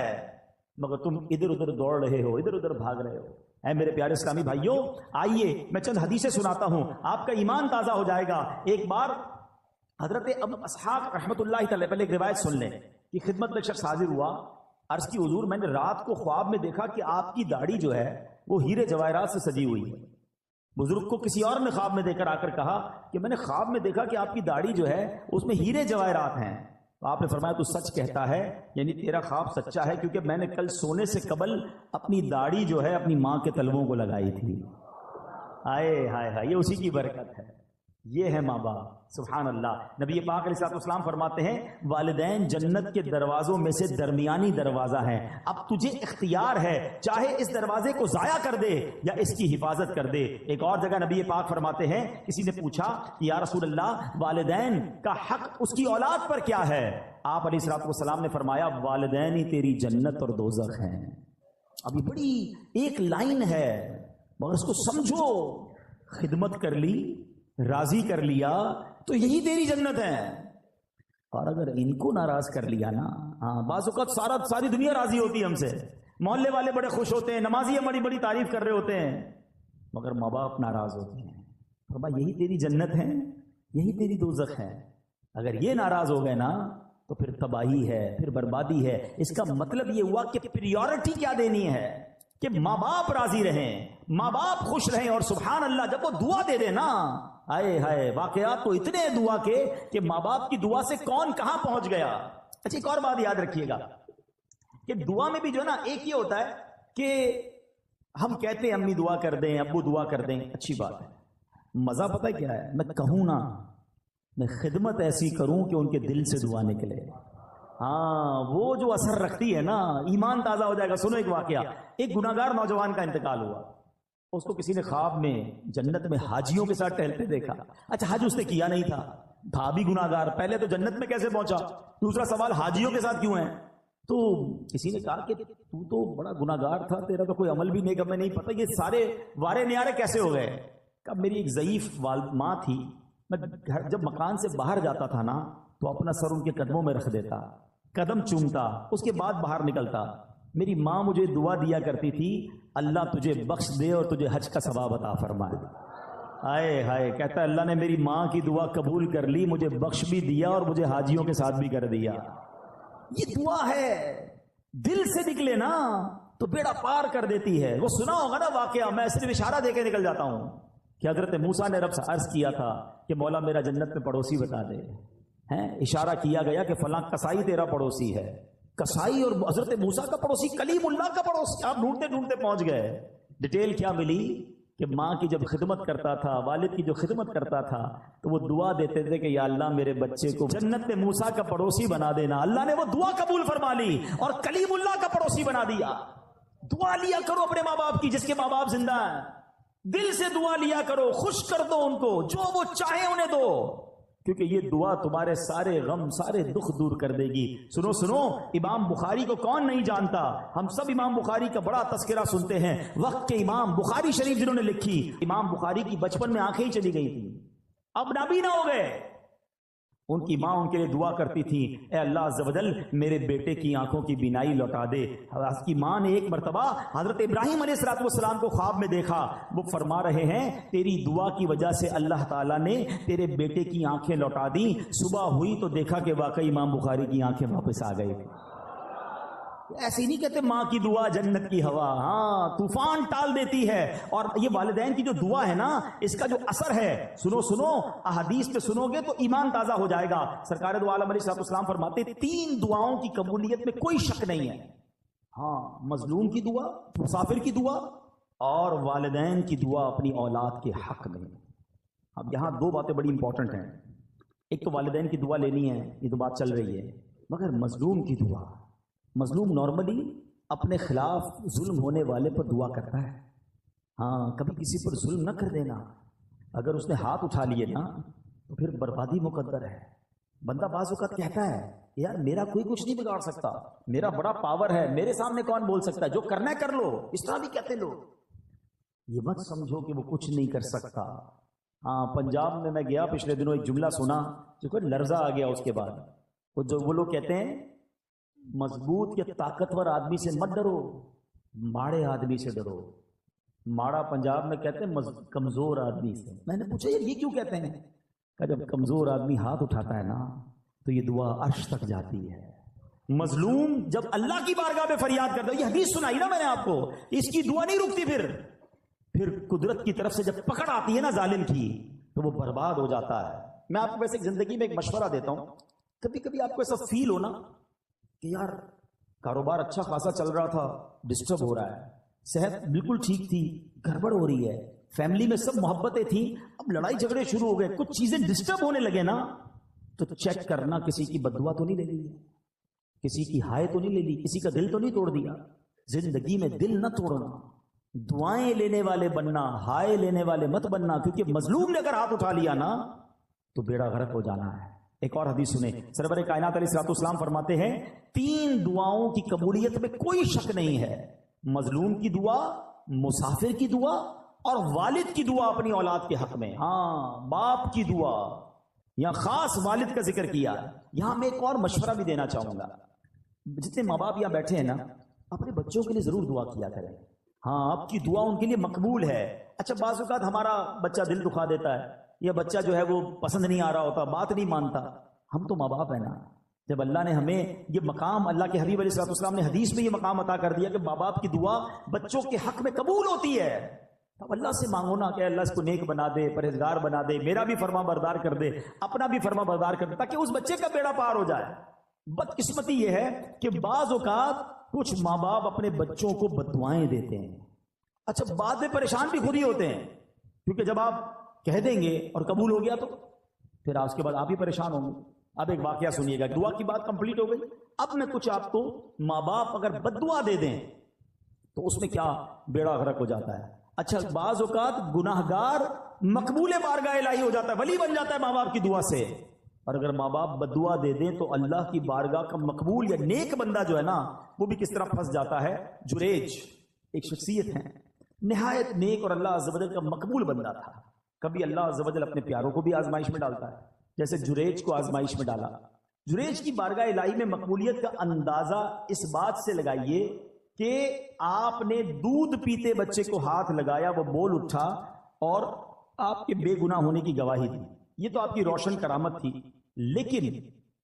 مگر تم ادھر ادھر دوڑ رہے ہو, ادھر ادھر بھاگ رہے ہو. اے میرے پیارے اسلامی بھائیوں, آئیے میں چند حدیثیں سناتا ہوں, آپ کا ایمان تازہ ہو جائے گا. ایک بار حضرت ابو اسحاق رحمۃ اللہ تعالی, پہلے ایک روایت سن لیں کہ خدمت میں شخص حاضر ہوا, عرض کی حضور میں نے رات کو خواب میں دیکھا کہ آپ کی داڑھی جو ہے وہ ہیرے جواہرات سے سجی ہوئی ہے. بزرگ کو کسی اور نے خواب میں دیکھ کر آ کر کہا کہ میں نے خواب میں دیکھا کہ آپ کی داڑھی جو ہے اس میں ہیرے جواہرات ہیں. تو آپ نے فرمایا تو سچ کہتا ہے, یعنی تیرا خواب سچا ہے, کیونکہ میں نے کل سونے سے قبل اپنی داڑھی جو ہے اپنی ماں کے تلووں کو لگائی تھی. آئے ہائے ہائے, یہ اسی کی برکت ہے. یہ ہے ماں باپ. سبحان اللہ. نبی پاک علیہ السلام فرماتے ہیں والدین جنت کے دروازوں میں سے درمیانی دروازہ ہیں. اب تجھے اختیار ہے, چاہے اس دروازے کو ضائع کر دے یا اس کی حفاظت کر دے. ایک اور جگہ نبی پاک فرماتے ہیں, کسی نے پوچھا کہ یا رسول اللہ والدین کا حق اس کی اولاد پر کیا ہے؟ آپ علیہ السلام نے فرمایا والدین ہی تیری جنت اور دوزخ ہیں. ابھی بڑی ایک لائن ہے مگر اس کو سمجھو. خدمت کر لی, راضی کر لیا تو یہی تیری جنت ہے. اور اگر ان کو ناراض کر لیا نا, بعض اوقات ساری دنیا راضی ہوتی ہے ہم سے, محلے والے بڑے خوش ہوتے ہیں, نمازی ہماری بڑی تعریف کر رہے ہوتے ہیں, مگر ماں باپ ناراض ہوتے ہیں. فرمایا یہی تیری جنت ہے, یہی تیری دوزخ ہے. اگر یہ ناراض ہو گئے نا تو پھر تباہی ہے, پھر بربادی ہے. اس کا مطلب یہ ہوا کہ پریورٹی کیا دینی ہے کہ ماں باپ راضی رہیں, ماں باپ خوش رہیں. اور سبحان اللہ جب وہ دعا دے دے نا, آئے ہائے واقعات تو اتنے دعا کے کہ ماں باپ کی دعا سے کون کہاں پہنچ گیا. اچھا ایک اور بات یاد رکھیے گا کہ دعا میں بھی جو ہے نا ایک یہ ہوتا ہے کہ ہم کہتے ہیں امی دعا کر دیں, ابو دعا کر دیں, اچھی بات ہے. مزہ پتہ کیا ہے, میں کہوں نا, میں خدمت ایسی کروں کہ ان کے دل سے دعا نکلے. وہ جو اثر رکھتی ہے نا, ایمان تازہ ہو جائے گا. سنو ایک واقعہ, ایک گناہگار نوجوان کا انتقال ہوا. اس کو کسی نے خواب میں جنت میں حاجیوں کے ساتھ ٹہلتے دیکھا. اچھا حج اس نے کیا نہیں تھا بھی گناہگار, پہلے تو جنت میں کیسے پہنچا؟ دوسرا سوال حاجیوں کے ساتھ کیوں ہیں؟ تو کسی نے کہا کہ تو تو بڑا گناہگار تھا, تیرا تو کوئی عمل بھی نہیں, ہمیں نہیں پتہ یہ سارے وارے نیارے کیسے ہو گئے. کب میری ایک ضعیف ماں تھی, میں جب مکان سے باہر جاتا تھا نا تو اپنا سر ان کے قدموں میں رکھ دیتا, قدم چومتا, اس کے بعد باہر نکلتا. میری ماں مجھے دعا دیا کرتی تھی اللہ تجھے بخش دے اور تجھے حج کا ثواب عطا فرمائے. آئے ہائے, کہتا ہے اللہ نے میری ماں کی دعا قبول کر لی, مجھے بخش بھی دیا اور مجھے حاجیوں کے ساتھ بھی کر دیا. یہ دعا ہے, دل سے نکلے نا تو بیڑا پار کر دیتی ہے. وہ سنا ہوگا نا واقعہ, میں صرف اشارہ دے کے نکل جاتا ہوں کہ حضرت موسیٰ نے رب سے عرض کیا تھا کہ مولا میرا جنت میں پڑوسی بتا دے. اشارہ کیا گیا کہ فلاں کسائی تیرا پڑوسی ہے. کسائی اور حضرت موسیٰ کا پڑوسی کلیم اللہ کا پڑوسی. آپ ڈھونڈتے ڈھونڈتے پہنچ گئے. ڈیٹیل کیا ملی کہ ماں کی جب خدمت کرتا تھا, والد کی جو خدمت کرتا تھا, تو وہ دعا دیتے تھے کہ یا اللہ میرے بچے کو جنت میں موسیٰ کا پڑوسی بنا دینا. اللہ نے وہ دعا قبول فرما لی اور کلیم اللہ کا پڑوسی بنا دیا. دعا لیا کرو اپنے ماں باپ کی, جس کے ماں باپ زندہ ہیں, دل سے دعا لیا کرو, خوش کر دو ان کو, جو وہ چاہے انہیں دو, کیونکہ یہ دعا تمہارے سارے غم سارے دکھ دور کر دے گی. سنو سنو, امام بخاری کو کون نہیں جانتا؟ ہم سب امام بخاری کا بڑا تذکرہ سنتے ہیں. وقت کے امام بخاری شریف جنہوں نے لکھی, امام بخاری کی بچپن میں آنکھیں ہی چلی گئی تھی, اب نابینا ہو گئے. ان کی ماں ان کے لیے دعا کرتی تھی اے اللہ عز و جل میرے بیٹے کی آنکھوں کی بینائی لوٹا دے. اس کی ماں نے ایک مرتبہ حضرت ابراہیم علیہ السلام کو خواب میں دیکھا. وہ فرما رہے ہیں تیری دعا کی وجہ سے اللہ تعالیٰ نے تیرے بیٹے کی آنکھیں لوٹا دی. صبح ہوئی تو دیکھا کہ واقعی امام بخاری کی آنکھیں واپس آ گئی. ایسے نہیں کہتے ماں کی دعا جنت کی ہوا, طوفان ٹال دیتی ہے. اور یہ والدین کی جو دعا ہے نا, اس کا جو اثر ہے, سنو سنو, احادیث پہ سنو گے تو ایمان تازہ ہو جائے گا. سرکار دو عالم علیہ السلام فرماتے 3 دعاؤں کی قبولیت میں کوئی شک نہیں ہے. مظلوم کی دعا, مسافر کی دعا, اور والدین کی دعا اپنی اولاد کے حق میں. اب یہاں دو باتیں بڑی امپورٹنٹ ہیں. ایک تو والدین کی دعا لینی ہے، یہ تو بات چل رہی ہے، مگر مظلوم کی دعا. مظلوم نارملی اپنے خلاف ظلم ہونے والے پر دعا کرتا ہے. ہاں، کبھی کسی پر ظلم نہ کر دینا. اگر اس نے ہاتھ اٹھا لیے نا تو پھر بربادی مقدر ہے. بندہ بعض اوقات کہتا ہے یار میرا کوئی کچھ نہیں بگاڑ سکتا، میرا بڑا پاور ہے، میرے سامنے کون بول سکتا ہے، جو کرنا ہے کر لو. اس طرح بھی کہتے لوگ. یہ مت سمجھو کہ وہ کچھ نہیں کر سکتا. ہاں، پنجاب میں گیا پچھلے دنوں، ایک جملہ سنا جو کہ لرزہ آ گیا. اس کے بعد وہ لوگ کہتے ہیں مضبوط یا طاقتور آدمی سے مت ڈرو، ماڑے آدمی سے ڈرو. ماڑا پنجاب میں کہتے ہیں کمزور آدمی سے. میں نے پوچھا یہ کیوں کہتے ہیں؟ کہ جب کمزور آدمی ہاتھ اٹھاتا ہے نا تو یہ دعا عرش تک جاتی ہے. مظلوم جب اللہ کی بارگاہ میں فریاد کرتا ہے، یہ حدیث سنائی نا میں نے آپ کو، اس کی دعا نہیں رکتی. پھر قدرت کی طرف سے جب پکڑ آتی ہے نا ظالم کی تو وہ برباد ہو جاتا ہے. میں آپ کو ویسے زندگی میں ایک مشورہ دیتا ہوں. کبھی کبھی آپ کو ایسا فیل ہونا کہ یار کاروبار اچھا خاصا چل رہا تھا، ڈسٹرب ہو رہا ہے، صحت بالکل ٹھیک تھی، گڑبڑ ہو رہی ہے، فیملی میں سب محبتیں تھیں، اب لڑائی جھگڑے شروع ہو گئے، کچھ چیزیں ڈسٹرب ہونے لگے نا تو چیک کرنا کسی کی بد دعا تو نہیں لے لی، کسی کی ہائے تو نہیں لے لی، کسی کا دل تو نہیں توڑ دیا. زندگی میں دل نہ توڑنا، دعائیں لینے والے بننا، ہائے لینے والے مت بننا. کیونکہ مظلوم نے اگر ہاتھ اٹھا لیا نا تو بیڑا غرق ہو جانا ہے. ایک اور حدیث سنیں، سرور کائنات علیہ الصلوۃ والسلام فرماتے ہیں 3 دعاؤں کی قبولیت میں کوئی شک نہیں ہے: مظلوم کی دعا، مسافر کی دعا، اور والد کی دعا اپنی اولاد کے حق میں. ہاں، باپ کی دعا، یہاں خاص والد کا ذکر کیا. یہاں میں ایک اور مشورہ بھی دینا چاہوں گا. جتنے ماں باپ یہاں بیٹھے ہیں نا، اپنے بچوں کے لیے ضرور دعا کیا کریں. ہاں، آپ کی دعا ان کے لیے مقبول ہے. اچھا، بعض اوقات ہمارا بچہ دل دکھا دیتا ہے، یا بچہ جو ہے وہ پسند نہیں آ رہا ہوتا، بات نہیں مانتا. ہم تو ماں باپ ہیں نا. جب اللہ نے ہمیں یہ مقام، اللہ کے حبیب علیہ الصلوۃ والسلام نے حدیث میں یہ مقام عطا کر دیا کہ ماں باپ کی دعا بچوں کے حق میں قبول ہوتی ہے، اب اللہ سے مانگو نا کہ اللہ اس کو نیک بنا دے، پرہیزگار بنا دے، میرا بھی فرما بردار کر دے، اپنا بھی فرما بردار کر دے، تاکہ اس بچے کا بیڑا پار ہو جائے. بدقسمتی یہ ہے کہ بعض اوقات کچھ ماں باپ اپنے بچوں کو بددعائیں دیتے ہیں. اچھا، بعد میں پریشان بھی خود ہی ہوتے ہیں، کیونکہ جب آپ کہہ دیں گے اور قبول ہو گیا تو پھر اس کے بعد آپ ہی پریشان ہوں گے. اب ایک واقعہ سنیے گا. دعا کی بات کمپلیٹ ہو گئی. اب میں کچھ آپ کو ماں باپ اگر بد دعا دے دیں تو اس میں کیا بیڑا غرق ہو جاتا ہے. اچھا، بعض اوقات گناہگار مقبول بارگاہ الہی ہو جاتا ہے، ولی بن جاتا ہے ماں باپ کی دعا سے. اور اگر ماں باپ بد دعا دے دیں تو اللہ کی بارگاہ کا مقبول یا نیک بندہ جو ہے نا وہ بھی کس طرح پھنس جاتا ہے. جریج ایک شخصیت ہے، نہایت نیک اور اللہ عز و جل کا مقبول بندہ تھا. کبھی اللہ عز و جل اپنے پیاروں کو بھی آزمائش میں ڈالتا ہے، جیسے جریج کو آزمائش میں ڈالا. جریج کی بارگاہ الہی میں مقبولیت کا اندازہ اس بات سے لگائیے کہ آپ نے دودھ پیتے بچے کو ہاتھ لگایا، وہ بول اٹھا اور آپ کے بے گناہ ہونے کی گواہی دی. یہ تو آپ کی روشن کرامت تھی. لیکن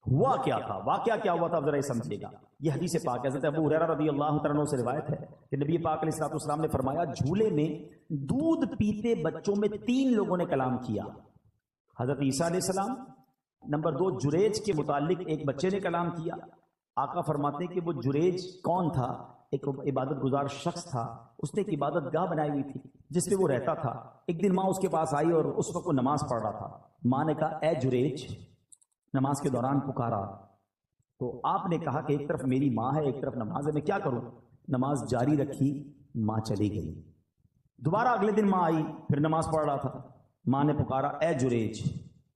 ہوا کیا تھا، واقعہ کیا ہوا تھا، ذرا یہ سمجھیے گا. یہ حدیث پاک ہے، حضرت ابو ہریرہ رضی اللہ تعالیٰ عنہ سے روایت ہے کہ نبی پاک علیہ الصلوۃ والسلام نے فرمایا جھولے میں دودھ پیتے بچوں میں 3 لوگوں نے کلام کیا. حضرت عیسیٰ علیہ السلام، نمبر 2 جریج کے متعلق ایک بچے نے کلام کیا. آقا فرماتے ہیں کہ وہ جریج کون تھا؟ ایک عبادت گزار شخص تھا. اس نے ایک عبادت گاہ بنائی ہوئی تھی جس پہ وہ رہتا تھا. ایک دن ماں اس کے پاس آئی اور اس وقت وہ نماز پڑھ رہا تھا. ماں نے کہا اے جریج، نماز کے دوران پکارا تو آپ نے کہا کہ ایک طرف میری ماں ہے، ایک طرف نماز ہے، میں کیا کروں؟ نماز جاری رکھی، ماں چلی گئی. دوبارہ اگلے دن ماں آئی، پھر نماز پڑھ رہا تھا. ماں نے پکارا اے جریج.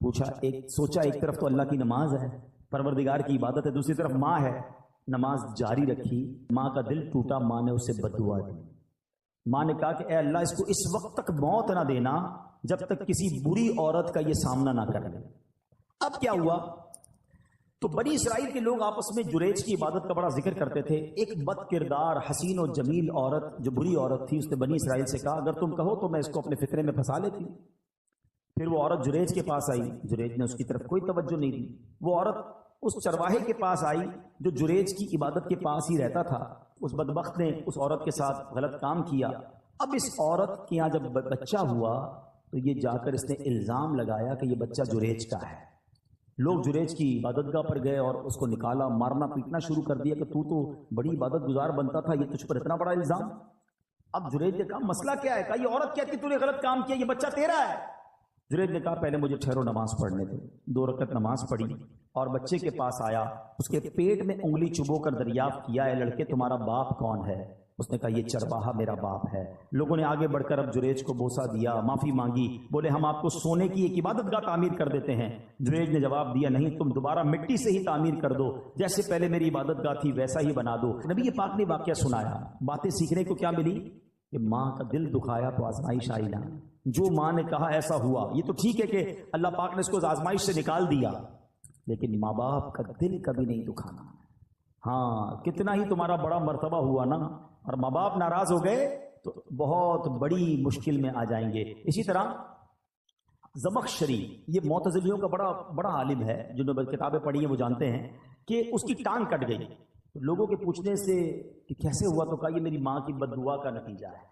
پوچھا، سوچا ایک طرف تو اللہ کی نماز ہے، پروردگار کی عبادت ہے، دوسری طرف ماں ہے. نماز جاری رکھی. ماں کا دل ٹوٹا، ماں نے اسے بد دعا دی. ماں نے کہا کہ اے اللہ اس کو اس وقت تک موت نہ دینا جب تک کسی بری عورت کا یہ سامنا نہ کر لے. اب کیا ہوا؟ تو بنی اسرائیل کے لوگ آپس میں جریج کی عبادت کا بڑا ذکر کرتے تھے. ایک بد کردار حسین و جمیل عورت جو بری عورت تھی، اس نے بنی اسرائیل سے کہا اگر تم کہو تو میں اس کو اپنے فکرے میں پھنسا لیتی. پھر وہ عورت جریج کے پاس آئی، جریج نے اس کی طرف کوئی توجہ نہیں دی. وہ عورت اس چرواہے کے پاس آئی جو جریج کی عبادت کے پاس ہی رہتا تھا. اس بدبخت نے اس عورت کے ساتھ غلط کام کیا. اب اس عورت کے یہاں جب بچہ ہوا تو یہ جا کر اس نے الزام لگایا کہ یہ بچہ جریج کا ہے. لوگ جریج کی عبادت گاہ پر گئے اور اس کو نکالا، مارنا پیٹنا شروع کر دیا کہ تو بڑی عبادت گزار بنتا تھا، یہ تجھ پر اتنا بڑا الزام. اب جنید نے کہا مسئلہ کیا ہے؟ کہا یہ عورت کہتی تو نے غلط کام کیا، یہ بچہ تیرا ہے۔ جنید نے کہا پہلے مجھے ٹھہرو نماز پڑھنے دو۔ 2 رکعت نماز پڑھی اور بچے کے پاس آیا، اس کے پیٹ میں انگلی چبو کر دریافت کیا، اے لڑکے تمہارا باپ کون ہے؟ اس نے کہا یہ چرواہا میرا باپ ہے۔ لوگوں نے آگے بڑھ کر اب جریج کو بوسہ دیا، معافی مانگی، بولے ہم آپ کو سونے کی ایک عبادت گاہ تعمیر کر دیتے ہیں۔ جریج نے جواب دیا نہیں، تم دوبارہ مٹی سے ہی تعمیر کر دو، جیسے پہلے میری عبادت گاہ تھی ویسا ہی بنا دو۔ نبی پاک نے واقعہ سنایا، باتیں سیکھنے کو کیا ملی کہ ماں کا دل دکھایا تو آزمائش آئی نا۔ جو ماں نے کہا ایسا ہوا۔ یہ تو ٹھیک ہے کہ اللہ پاک نے اس کو آزمائش سے نکال دیا، لیکن ماں باپ کا دل کبھی نہیں دکھانا۔ ہاں کتنا ہی تمہارا بڑا مرتبہ ہوا نا، اور ماں باپ ناراض ہو گئے تو بہت بڑی مشکل میں آ جائیں گے۔ اسی طرح زمخشری، یہ معتزلیوں کا بڑا عالم ہے، جنہوں نے کتابیں پڑھی ہیں وہ جانتے ہیں کہ اس کی ٹانگ کٹ گئی۔ لوگوں کے پوچھنے سے کہ کیسے ہوا تو کہا یہ میری ماں کی بد دعا کا نتیجہ ہے۔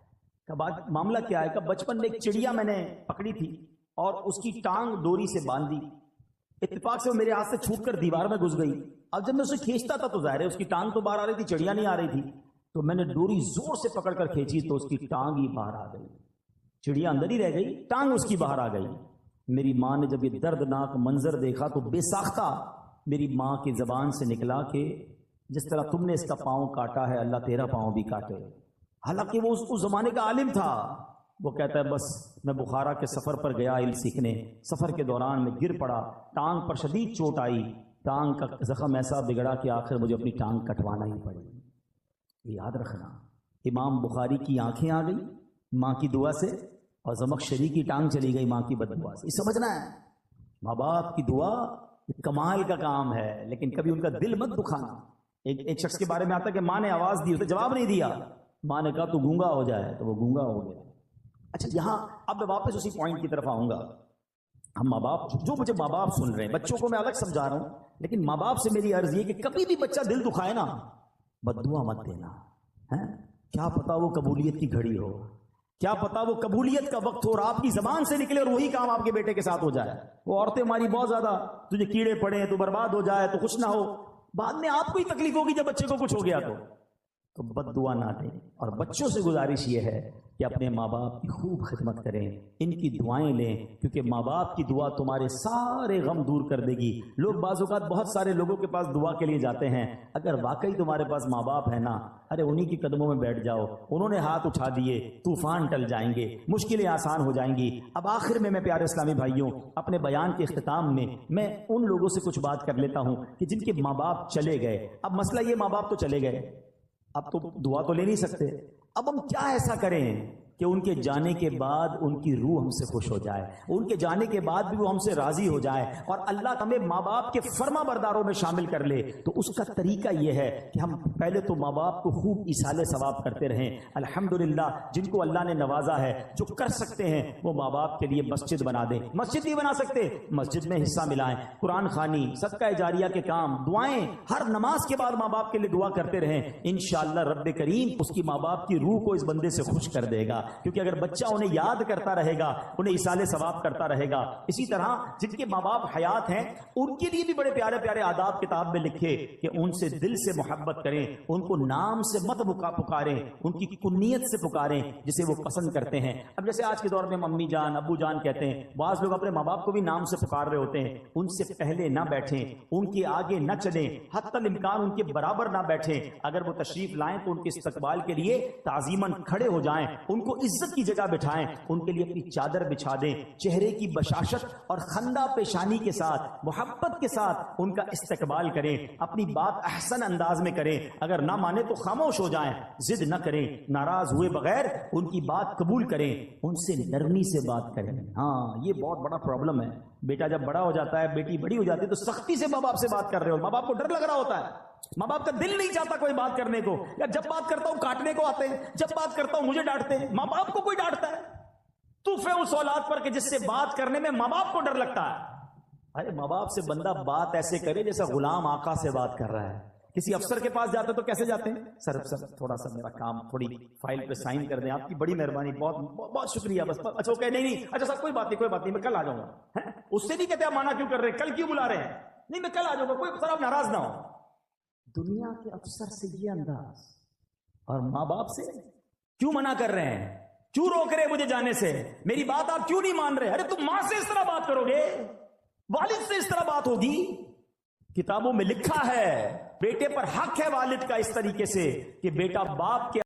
کہ معاملہ کیا ہے؟ کہ بچپن میں ایک چڑیا میں نے پکڑی تھی اور اس کی ٹانگ ڈوری سے باندھ دی، اتفاق سے وہ میرے ہاتھ سے چھوٹ کر دیوار میں گھس گئی۔ اب جب میں اسے کھینچتا تھا تو ظاہر ہے اس کی ٹانگ تو باہر آ رہی تھی، چڑیا نہیں آ رہی تھی، تو میں نے ڈوری زور سے پکڑ کر کھینچی تو اس کی ٹانگ ہی باہر آ گئی، چڑیا اندر ہی رہ گئی، ٹانگ اس کی باہر آ گئی۔ میری ماں نے جب یہ دردناک منظر دیکھا تو بے ساختہ میری ماں کی زبان سے نکلا کہ جس طرح تم نے اس کا پاؤں کاٹا ہے اللہ تیرا پاؤں بھی کاٹے۔ حالانکہ وہ اس زمانے کا عالم تھا۔ وہ کہتا ہے بس میں بخارا کے سفر پر گیا علم سیکھنے، سفر کے دوران میں گر پڑا، ٹانگ پر شدید چوٹ آئی، ٹانگ کا زخم ایسا بگڑا کہ آخر مجھے اپنی ٹانگ کٹوانا ہی پڑی۔ یہ یاد رکھنا، امام بخاری کی آنکھیں آ گئی ماں کی دعا سے، اور زمخشری کی ٹانگ چلی گئی ماں کی بد دعا سے۔ یہ سمجھنا ہے، ماں باپ کی دعا کمال کا کام ہے، لیکن کبھی ان کا دل مت دکھانا۔ ایک شخص کے بارے میں آتا ہے کہ ماں نے آواز دی، اسے جواب نہیں دیا، ماں نے کہا تو گونگا ہو جائے، تو وہ گونگا ہو گیا۔ اچھا یہاں اب میں واپس اسی پوائنٹ کی طرف آؤں گا۔ ہم ماں باپ، جو مجھے ماں باپ سن رہے ہیں، بچوں کو میں الگ سمجھا رہا ہوں، لیکن ماں باپ سے میری عرض یہ کہ کبھی بھی بچہ دل دکھائے نا، بد دعا مت دینا ہے۔ کیا پتا وہ قبولیت کی گھڑی ہو، کیا پتا وہ قبولیت کا وقت ہو اور آپ کی زبان سے نکلے اور وہی کام آپ کے بیٹے کے ساتھ ہو جائے۔ وہ عورتیں ہماری بہت زیادہ، تجھے کیڑے پڑے تو برباد ہو جائے تو خوش نہ ہو، بعد میں آپ کو ہی تکلیف ہوگی جب بچے کو کچھ ہو گیا تو بد دعا نہ دیں۔ اور بچوں سے گزارش یہ ہے کہ اپنے ماں باپ کی خوب خدمت کریں، ان کی دعائیں لیں، کیونکہ ماں باپ کی دعا تمہارے سارے غم دور کر دے گی۔ لوگ بعض اوقات بہت سارے لوگوں کے پاس دعا کے لیے جاتے ہیں، اگر واقعی تمہارے پاس ماں باپ ہے نا، ارے انہی کی قدموں میں بیٹھ جاؤ، انہوں نے ہاتھ اٹھا دیے، طوفان ٹل جائیں گے، مشکلیں آسان ہو جائیں گی۔ اب آخر میں پیارے اسلامی بھائیوں، اپنے بیان کے اختتام میں ان لوگوں سے کچھ بات کر لیتا ہوں کہ جن کے ماں باپ چلے گئے۔ اب مسئلہ یہ، ماں باپ تو چلے گئے، اب تو دعا تو لے نہیں سکتے، اب ہم کیا ایسا کریں کہ ان کے جانے کے بعد ان کی روح ہم سے خوش ہو جائے، ان کے جانے کے بعد بھی وہ ہم سے راضی ہو جائے اور اللہ ہمیں ماں باپ کے فرما برداروں میں شامل کر لے؟ تو اس کا طریقہ یہ ہے کہ ہم پہلے تو ماں باپ کو خوب ایصال ثواب کرتے رہیں۔ الحمدللہ جن کو اللہ نے نوازا ہے، جو کر سکتے ہیں وہ ماں باپ کے لیے مسجد بنا دیں، مسجد نہیں بنا سکتے مسجد میں حصہ ملائیں، قرآن خوانی، صدقہ جاریہ کے کام، دعائیں، ہر نماز کے بعد ماں باپ کے لیے دعا کرتے رہیں۔ انشاءاللہ رب کریم اس کی ماں باپ کی روح کو اس بندے سے خوش کر دے گا، کیونکہ اگر بچہ انہیں یاد کرتا رہے گا، انہیں ایصال ثواب کرتا رہے گا۔ اسی طرح جن کے ماں باپ حیات ہیں ان کے لیے بھی بڑے پیارے پیارے آداب کتاب میں لکھے کہ ان سے دل سے محبت کریں، ان کو نام سے مت پکاریں، ان کی کنیت سے پکاریں جسے وہ پسند کرتے ہیں۔ اب جیسے آج کے دور میں امی جان ابو جان کہتے ہیں، بعض لوگ اپنے ماں باپ کو بھی نام سے پکار رہے ہوتے ہیں۔ ان سے پہلے نہ بیٹھیں، ان کے آگے نہ چلیں، حتی الامکان ان کے برابر نہ بیٹھیں۔ اگر وہ تشریف لائیں تو ان کے استقبال کے لیے تعظیماً کھڑے ہو جائیں، ان کو عزت کی جگہ بٹھائیں، ان کے لیے اپنی چادر بچھا دیں، چہرے کی بشاشت اور خندہ پیشانی کے ساتھ محبت کے ساتھ ان کا استقبال کریں، اپنی بات احسن انداز میں کریں، اگر نہ مانے تو خاموش ہو جائیں، ضد نہ کریں، ناراض ہوئے بغیر ان کی بات قبول کریں، ان سے نرمی سے بات کریں۔ ہاں یہ بہت بڑا پرابلم ہے، بیٹا جب بڑا ہو جاتا ہے، بیٹی بڑی ہو جاتی ہے تو سختی سے ماں باپ سے بات کر رہے ہو، ماں باپ کو ڈر لگ رہا ہوتا ہے، ماں باپ کا دل نہیں چاہتا کوئی بات کرنے کو، یا جب بات کرتا ہوں کاٹنے کو آتے ہیں، جب بات کرتا ہوں مجھے ڈانٹتے ہیں۔ ماں باپ کو کوئی ڈانٹتا ہے؟ توفے اس اولاد پر کہ جس سے بات کرنے میں ماں باپ کو ڈر لگتا ہے۔ ارے ماں باپ سے بندہ بات ایسے کرے جیسا غلام آقا سے بات کر رہا ہے۔ کسی افسر کے پاس جاتے تو کیسے جاتے ہیں؟ سر تھوڑا سا میرا کام، تھوڑی فائل پہ سائن کر دیں، آپ کی بڑی مہربانی، بہت شکریہ، بس اچھا اوکے، نہیں اچھا سر کوئی بات نہیں، میں کل آ جاؤں گا۔ اس سے نہیں کہتے آپ مانا کیوں کر رہے ہیں، کل کیوں بلا رہے ہیں؟ نہیں میں کل آ جاؤں گا، کوئی سر آپ ناراض نہ ہو۔ دنیا کے افسر سے یہ انداز اور ماں باپ سے کیوں منع کر رہے ہیں؟ کیوں روک رہے مجھے جانے سے؟ میری بات آپ کیوں نہیں مان رہے؟ ارے تم ماں سے اس طرح بات کرو گے؟ والد سے اس طرح بات ہوگی؟ کتابوں میں لکھا ہے بیٹے پر حق ہے والد کا اس طریقے سے کہ بیٹا باپ کے